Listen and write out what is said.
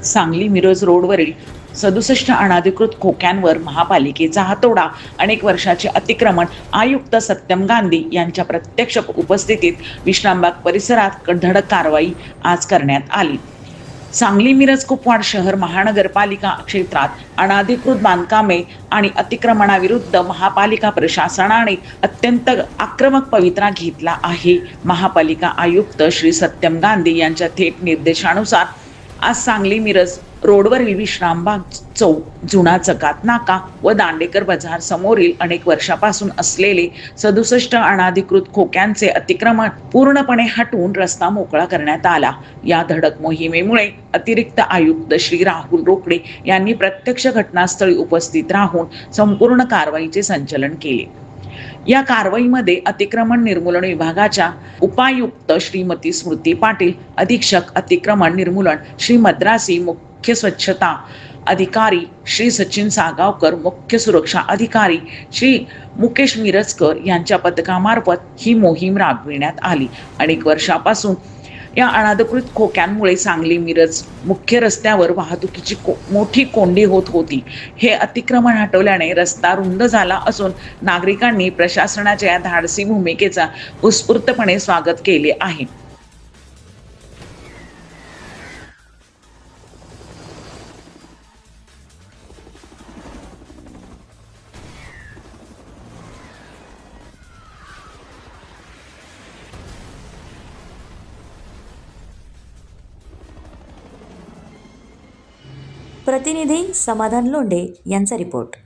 सांगली मिरज रोडवरील 67 अनधिकृत खोक्यांवर महापालिकेचा हातोडा. अनेक वर्षाचे अतिक्रमण. आयुक्त सत्यम गांधी यांच्या प्रत्यक्ष उपस्थितीत विश्रामबाग परिसरात धडक कारवाई आज करण्यात आली. सांगली मिरज कुपवाड शहर महानगरपालिका क्षेत्रात अनधिकृत बांधकामे आणि अतिक्रमणाविरुद्ध महापालिका प्रशासनाने अत्यंत आक्रमक पवित्रा घेतला आहे. महापालिका आयुक्त श्री सत्यम गांधी यांच्या थेट निर्देशानुसार आज सांगली मिरज रोडवरील विश्रामबाग चौक, जुना जकात नाका व दांडेकर बाजार समोरील अनेक वर्षापासून असलेले 67 अनधिकृत खोक्यांचे अतिक्रमण पूर्णपणे हटवून रस्ता मोकळा करण्यात आला. या धडक मोहिमेमुळे अतिरिक्त आयुक्त श्री राहुल रोकडे यांनी प्रत्यक्ष घटनास्थळी उपस्थित राहून संपूर्ण कारवाईचे संचालन केले. या कारवाईमध्ये अतिक्रमण निर्मूलन विभागाच्या उपायुक्त श्रीमती स्मृती पाटील, अधीक्षक अतिक्रमण निर्मूलन श्री मद्रासी, मुख्य स्वच्छता अधिकारी श्री सचिन सागावकर, मुख्य सुरक्षा अधिकारी श्री मुकेश मिरजकर यांच्या पथकामार्फत ही मोहीम राबविण्यात आली. अनेक वर्षापासून या अनधिकृत खोक्यांमुळे सांगली मिरज मुख्य रस्त्यावर वाहतुकीची मोठी कोंडी होत होती. हे अतिक्रमण हटवल्याने रस्ता रुंद झाला असून नागरिकांनी प्रशासनाच्या या धाडसी भूमिकेचा उत्स्फूर्तपणे स्वागत केले आहे. प्रतिनिधी समाधान लोंढे यांचा रिपोर्ट.